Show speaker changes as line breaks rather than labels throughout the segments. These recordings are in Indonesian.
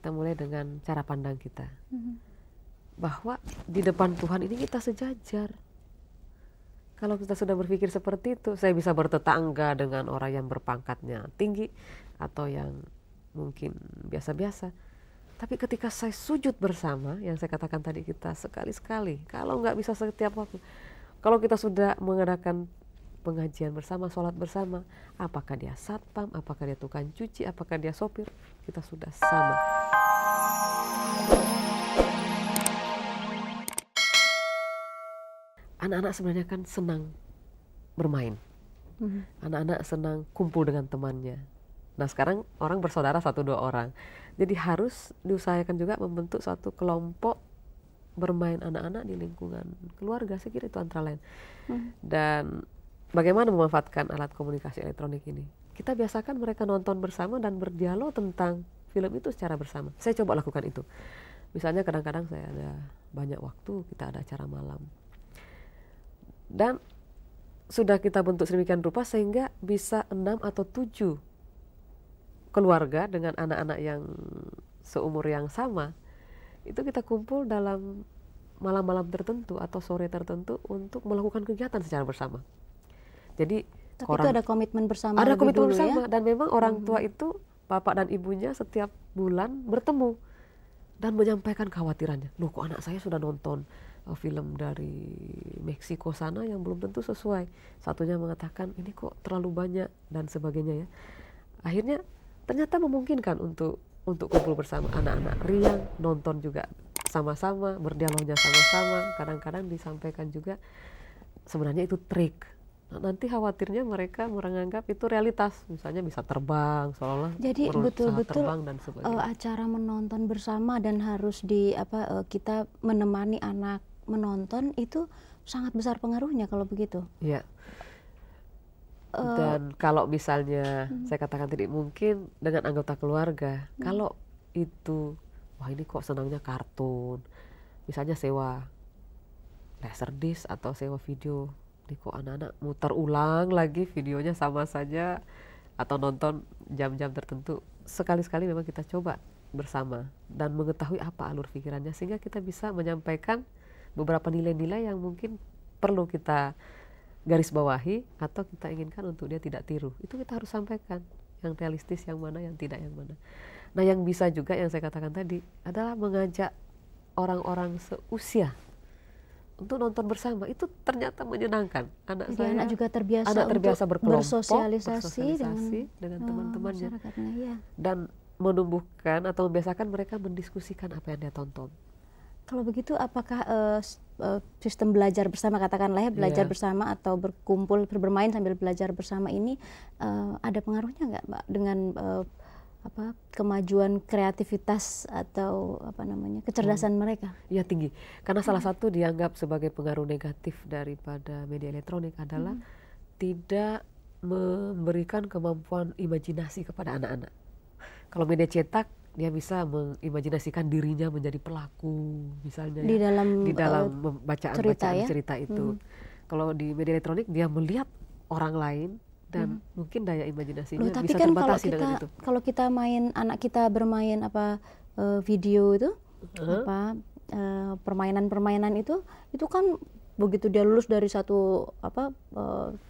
kita mulai dengan cara pandang kita. Bahwa di depan Tuhan ini kita sejajar. Kalau kita sudah berpikir seperti itu, saya bisa bertetangga dengan orang yang berpangkatnya tinggi atau yang mungkin biasa-biasa. Tapi ketika saya sujud bersama, yang saya katakan tadi, kita sekali-sekali, kalau nggak bisa setiap waktu, kalau kita sudah mengadakan pengajian bersama, sholat bersama, apakah dia satpam, apakah dia tukang cuci, apakah dia sopir, kita sudah sama. Anak-anak sebenarnya kan senang bermain. Anak-anak senang kumpul dengan temannya. Nah sekarang orang bersaudara 1-2 orang. Jadi harus diusahakan juga membentuk suatu kelompok bermain anak-anak di lingkungan keluarga. Saya kira itu antara lain. Dan bagaimana memanfaatkan alat komunikasi elektronik ini? Kita biasakan mereka nonton bersama dan berdialog tentang film itu secara bersama. Saya coba lakukan itu. Misalnya kadang-kadang saya ada banyak waktu, kita ada acara malam. Dan sudah kita bentuk sedemikian rupa sehingga bisa 6 atau 7 keluarga dengan anak-anak yang seumur yang sama. Itu kita kumpul dalam malam-malam tertentu atau sore tertentu untuk melakukan kegiatan secara bersama. Jadi
tapi itu ada komitmen bersama.
Ada komitmen
ya?
bersama, dan memang orang tua itu, bapak dan ibunya setiap bulan bertemu dan menyampaikan kekhawatirannya. Loh kok anak saya sudah nonton film dari Meksiko sana yang belum tentu sesuai. Satunya mengatakan ini kok terlalu banyak dan sebagainya ya. Akhirnya ternyata memungkinkan untuk kumpul bersama anak-anak riang, nonton juga sama-sama, berdialognya sama-sama. Kadang-kadang disampaikan juga sebenarnya itu trik. Nah, nanti khawatirnya mereka menganggap itu realitas, misalnya bisa terbang, seolah-olah
jadi betul-betul
terbang dan sebagainya.
Acara menonton bersama dan harus kita menemani anak menonton itu sangat besar pengaruhnya kalau begitu.
Iya. Dan kalau misalnya saya katakan tadi mungkin dengan anggota keluarga, kalau itu wah ini kok senangnya kartun, misalnya sewa laserdisc atau sewa video, ini kok anak-anak muter ulang lagi videonya sama saja, atau nonton jam-jam tertentu, sekali-sekali memang kita coba bersama dan mengetahui apa alur pikirannya sehingga kita bisa menyampaikan beberapa nilai-nilai yang mungkin perlu kita garis bawahi atau kita inginkan untuk dia tidak tiru. Itu kita harus sampaikan yang realistis yang mana, yang tidak yang mana. Nah yang bisa juga yang saya katakan tadi adalah mengajak orang-orang seusia untuk nonton bersama. Itu ternyata menyenangkan.
Jadi anak juga terbiasa
berkelompok,
bersosialisasi
dengan teman-temannya,
ya.
Dan menumbuhkan atau membiasakan mereka mendiskusikan apa yang dia tonton.
Kalau begitu apakah sistem belajar bersama, katakanlah ya, belajar bersama atau berkumpul bermain sambil belajar bersama ini ada pengaruhnya nggak Mbak dengan kemajuan kreativitas atau kecerdasan mereka?
Ya tinggi, karena salah satu dianggap sebagai pengaruh negatif daripada media elektronik adalah tidak memberikan kemampuan imajinasi kepada anak-anak. Kalau media cetak, dia bisa mengimajinasikan dirinya menjadi pelaku, misalnya
di dalam
bacaan cerita itu. Kalau di media elektronik dia melihat orang lain dan mungkin daya imajinasinya bisa
kan
terbatasi dengan itu.
Kalau kita anak kita bermain video itu, permainan-permainan itu kan begitu dia lulus dari satu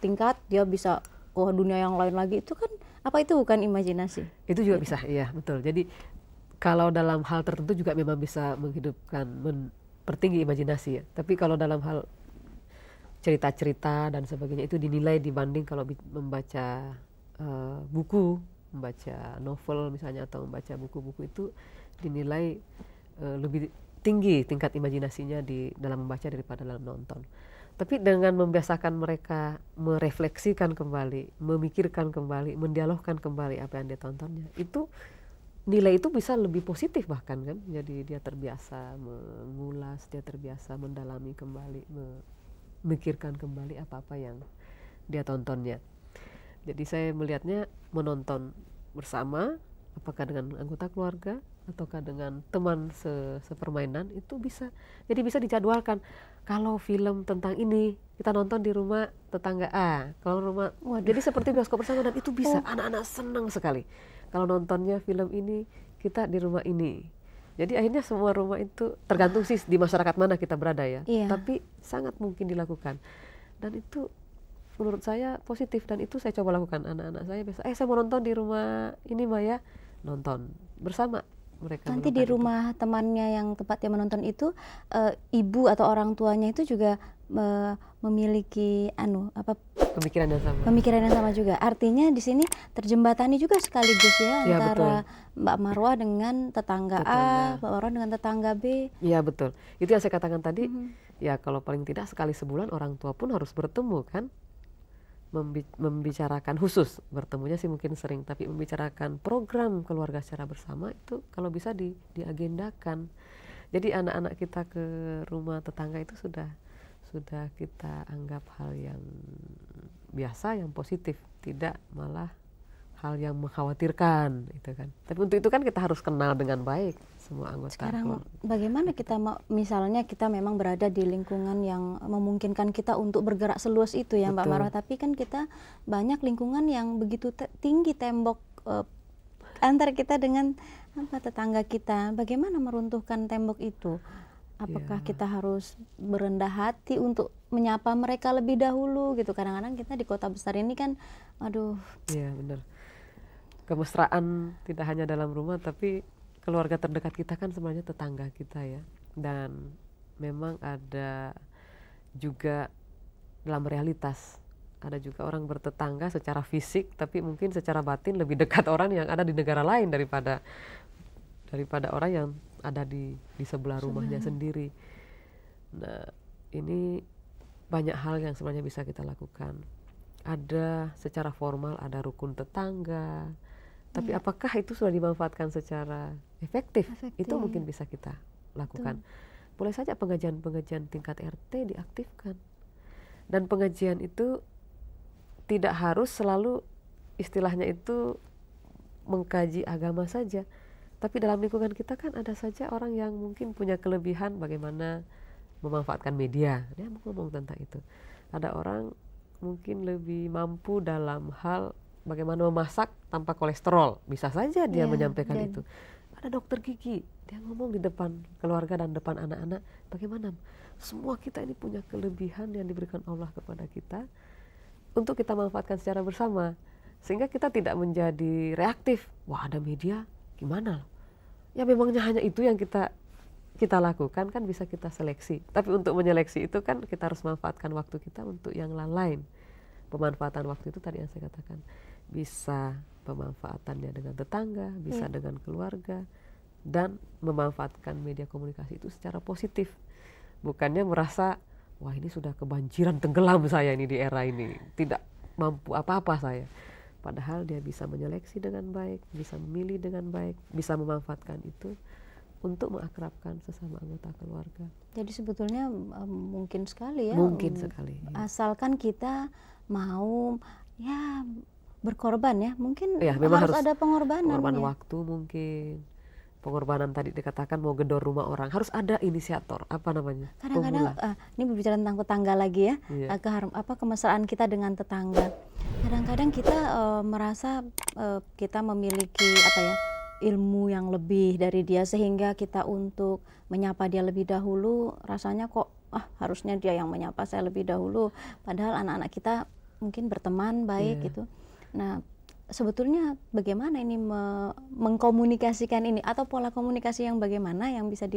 tingkat, dia bisa ke dunia yang lain lagi. Itu kan itu bukan imajinasi?
Itu juga bisa, iya betul. Jadi kalau dalam hal tertentu juga memang bisa menghidupkan, mempertinggi imajinasi ya. Tapi kalau dalam hal cerita-cerita dan sebagainya itu dinilai dibanding kalau membaca buku, membaca novel misalnya atau membaca buku-buku itu dinilai lebih tinggi tingkat imajinasinya di dalam membaca daripada dalam nonton. Tapi dengan membiasakan mereka merefleksikan kembali, memikirkan kembali, mendialogkan kembali apa yang dia tontonnya, itu nilai itu bisa lebih positif bahkan kan. Jadi dia terbiasa mengulas, dia terbiasa mendalami kembali, memikirkan kembali apa-apa yang dia tontonnya. Jadi saya melihatnya menonton bersama, apakah dengan anggota keluarga ataukah dengan teman sepermainan, itu bisa. Jadi bisa dijadwalkan. Kalau film tentang ini kita nonton di rumah tetangga A, kalau rumah, jadi seperti bioskop bersama, dan itu bisa. Anak-anak senang sekali. Kalau nontonnya film ini kita di rumah ini. Jadi akhirnya semua rumah itu tergantung sih di masyarakat mana kita berada ya.
Iya.
Tapi sangat mungkin dilakukan. Dan itu menurut saya positif, dan itu saya coba lakukan. Anak-anak saya biasa, saya mau nonton di rumah ini Maya, nonton bersama mereka.
Nanti di rumah temannya yang tempat dia menonton itu, ibu atau orang tuanya itu juga memiliki
pemikiran yang sama.
Pemikiran yang sama juga. Artinya di sini terjembatani juga sekaligus ya, antara betul. Mbak Marwah dengan tetangga A, Mbak Marwah dengan tetangga B.
Iya betul. Itu yang saya katakan tadi. Ya kalau paling tidak sekali sebulan orang tua pun harus bertemu kan. Membicarakan, khusus bertemunya sih mungkin sering, tapi membicarakan program keluarga secara bersama itu kalau bisa diagendakan. Jadi anak-anak kita ke rumah tetangga itu sudah kita anggap hal yang biasa, yang positif, tidak malah hal yang mengkhawatirkan itu kan. Tapi untuk itu kan kita harus kenal dengan baik semua anggota.
Sekarang bagaimana kita misalnya kita memang berada di lingkungan yang memungkinkan kita untuk bergerak seluas itu ya, Mbak Marwah, tapi kan kita banyak lingkungan yang begitu tinggi tembok antara kita dengan tetangga kita. Bagaimana meruntuhkan tembok itu? Apakah kita harus berendah hati untuk menyapa mereka lebih dahulu gitu? Kadang-kadang kita di kota besar ini kan, aduh.
Iya benar. Kemesraan tidak hanya dalam rumah, tapi keluarga terdekat kita kan sebenarnya tetangga kita ya. Dan memang ada juga dalam realitas, ada juga orang bertetangga secara fisik, tapi mungkin secara batin lebih dekat orang yang ada di negara lain daripada orang yang ada di sebelah rumahnya sendiri. Nah, ini banyak hal yang sebenarnya bisa kita lakukan. Ada secara formal, ada rukun tetangga, tapi apakah itu sudah dimanfaatkan secara efektif? Itu mungkin bisa kita lakukan. Boleh saja pengajian tingkat RT diaktifkan. Dan pengajian itu tidak harus selalu istilahnya itu mengkaji agama saja. Tapi dalam lingkungan kita kan ada saja orang yang mungkin punya kelebihan bagaimana memanfaatkan media. Dia mau ngomong tentang itu. Ada orang mungkin lebih mampu dalam hal bagaimana memasak tanpa kolesterol. Bisa saja dia menyampaikan itu. Ada dokter gigi, dia ngomong di depan keluarga dan depan anak-anak. Bagaimana semua kita ini punya kelebihan yang diberikan Allah kepada kita untuk kita manfaatkan secara bersama. Sehingga kita tidak menjadi reaktif. Wah, ada media, gimana? Ya memangnya hanya itu yang kita lakukan, kan bisa kita seleksi. Tapi untuk menyeleksi itu kan kita harus manfaatkan waktu kita untuk yang lain. Pemanfaatan waktu itu tadi yang saya katakan, bisa pemanfaatannya dengan tetangga, bisa dengan keluarga, dan memanfaatkan media komunikasi itu secara positif. Bukannya merasa, wah ini sudah kebanjiran, tenggelam saya ini di era ini, tidak mampu apa-apa saya. Padahal dia bisa menyeleksi dengan baik, bisa memilih dengan baik, bisa memanfaatkan itu untuk mengakrabkan sesama anggota keluarga.
Jadi sebetulnya mungkin sekali ya.
Mungkin sekali.
Asalkan kita mau berkorban ya. Mungkin
memang
harus ada pengorbanan.
Pengorbanan waktu mungkin. Pengorbanan tadi dikatakan mau gedor rumah orang, harus ada inisiator, apa namanya?
Kadang-kadang ini berbicara tentang tetangga lagi ya. Kemesraan kita dengan tetangga. Kadang-kadang kita merasa kita memiliki ilmu yang lebih dari dia, sehingga kita untuk menyapa dia lebih dahulu rasanya kok harusnya dia yang menyapa saya lebih dahulu, padahal anak-anak kita mungkin berteman baik gitu. Nah, sebetulnya bagaimana ini mengkomunikasikan ini, atau pola komunikasi yang bagaimana yang bisa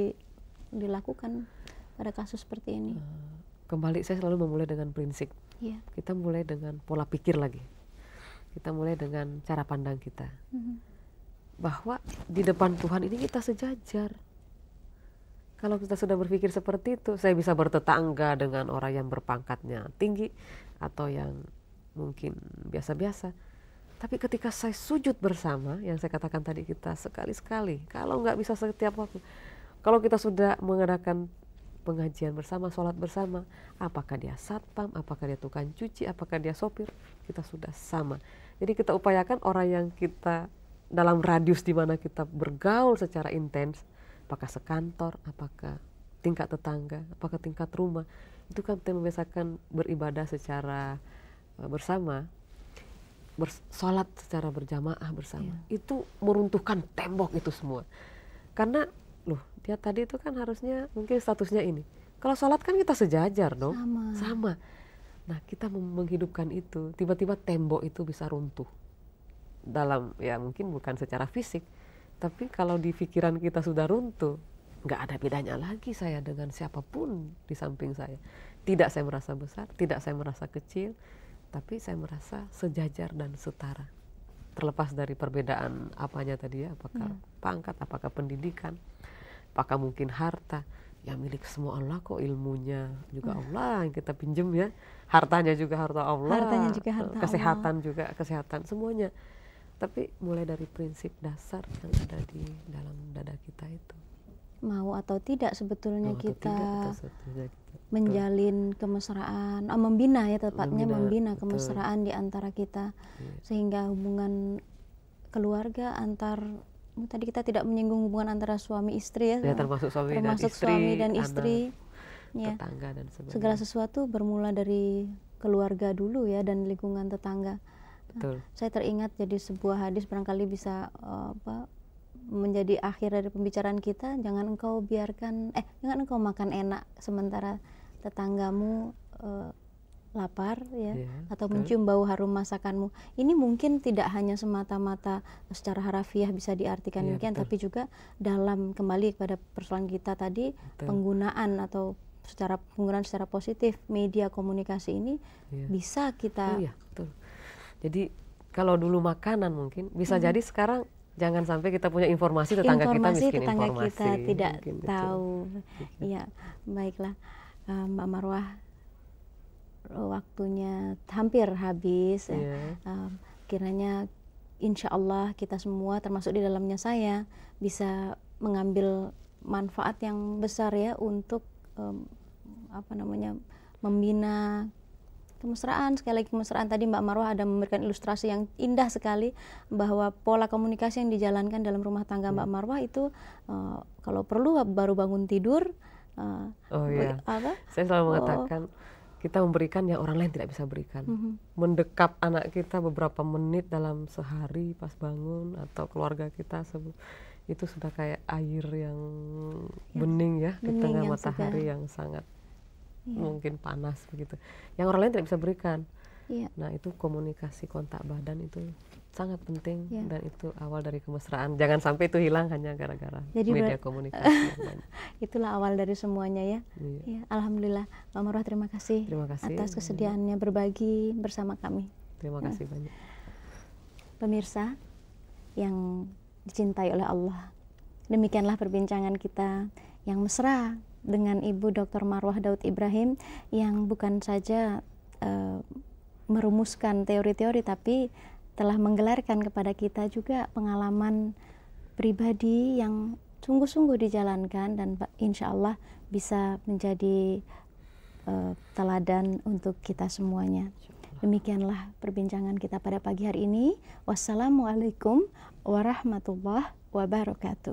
dilakukan pada kasus seperti ini?
Kembali saya selalu memulai dengan prinsip. Kita mulai dengan pola pikir lagi. Kita mulai dengan cara pandang kita. Bahwa di depan Tuhan ini kita sejajar. Kalau kita sudah berpikir seperti itu, saya bisa bertetangga dengan orang yang berpangkatnya tinggi atau yang mungkin biasa-biasa. Tapi ketika saya sujud bersama, yang saya katakan tadi, kita sekali-sekali, kalau nggak bisa setiap waktu, kalau kita sudah mengadakan pengajian bersama, sholat bersama, apakah dia satpam, apakah dia tukang cuci, apakah dia sopir, kita sudah sama. Jadi kita upayakan orang yang kita dalam radius di mana kita bergaul secara intens, apakah sekantor, apakah tingkat tetangga, apakah tingkat rumah, itu kan kita membiasakan beribadah secara bersama. sholat secara berjamaah bersama, itu meruntuhkan tembok itu semua. Karena loh, dia tadi itu kan harusnya mungkin statusnya ini. Kalau sholat kan kita sejajar dong, sama. Nah, kita menghidupkan itu, tiba-tiba tembok itu bisa runtuh. Dalam, ya mungkin bukan secara fisik, tapi kalau di pikiran kita sudah runtuh, nggak ada bedanya lagi saya dengan siapapun di samping saya. Tidak saya merasa besar, tidak saya merasa kecil, tapi saya merasa sejajar dan setara. Terlepas dari perbedaan apanya tadi ya, apakah pangkat, apakah pendidikan, apakah mungkin harta. Ya milik semua Allah kok, ilmunya juga Allah yang kita pinjem ya. Hartanya juga harta Allah,
hartanya juga harta
kesehatan
Allah.
juga kesehatan, semuanya. Tapi mulai dari prinsip dasar yang ada di dalam dada kita itu.
Mau atau tidak sebetulnya kita
sebetulnya
menjalin kemesraan, membina ya tepatnya, membina kemesraan di antara kita, sehingga hubungan keluarga antar, tadi kita tidak menyinggung hubungan antara suami istri ya,
termasuk suami dan istri,
ya,
tetangga dan sebagainya.
Segala sesuatu bermula dari keluarga dulu ya, dan lingkungan tetangga.
Betul.
Saya teringat jadi sebuah hadis, barangkali bisa menjadi akhir dari pembicaraan kita. Jangan engkau makan enak sementara tetanggamu lapar ya, atau mencium bau harum masakanmu. Ini mungkin tidak hanya semata-mata secara harafiah bisa diartikan demikian, tapi juga dalam, kembali kepada persoalan kita tadi, penggunaan secara positif media komunikasi ini bisa kita.
Betul. Jadi kalau dulu makanan mungkin bisa jadi sekarang jangan sampai kita punya informasi tetangga kita miskin informasi.
Kita tidak tahu. Iya, baiklah Mbak Marwah, waktunya hampir habis. Kiranya insya Allah kita semua, termasuk di dalamnya saya, bisa mengambil manfaat yang besar ya untuk membina kemesraan. Sekali lagi kemesraan, tadi Mbak Marwah ada memberikan ilustrasi yang indah sekali bahwa pola komunikasi yang dijalankan dalam rumah tangga Mbak Marwah itu kalau perlu baru bangun tidur
saya selalu mengatakan kita memberikan yang orang lain tidak bisa berikan. Mendekap anak kita beberapa menit dalam sehari pas bangun, atau keluarga kita itu sudah kayak air yang bening ya, di tengah matahari yang sangat mungkin panas begitu, yang orang lain tidak bisa berikan. Nah, itu komunikasi kontak badan itu sangat penting, dan itu awal dari kemesraan. Jangan sampai itu hilang hanya gara-gara media komunikasi.
Itulah awal dari semuanya ya. Alhamdulillah, Mbak Marwah, terima kasih atas kesediaannya berbagi bersama kami.
Terima kasih banyak.
Pemirsa yang dicintai oleh Allah, demikianlah perbincangan kita yang mesra dengan Ibu Dr. Marwah Daud Ibrahim, yang bukan saja merumuskan teori-teori, tapi telah menggelarkan kepada kita juga pengalaman pribadi yang sungguh-sungguh dijalankan, dan insya Allah bisa menjadi teladan untuk kita semuanya. Demikianlah perbincangan kita pada pagi hari ini. Wassalamualaikum warahmatullahi wabarakatuh.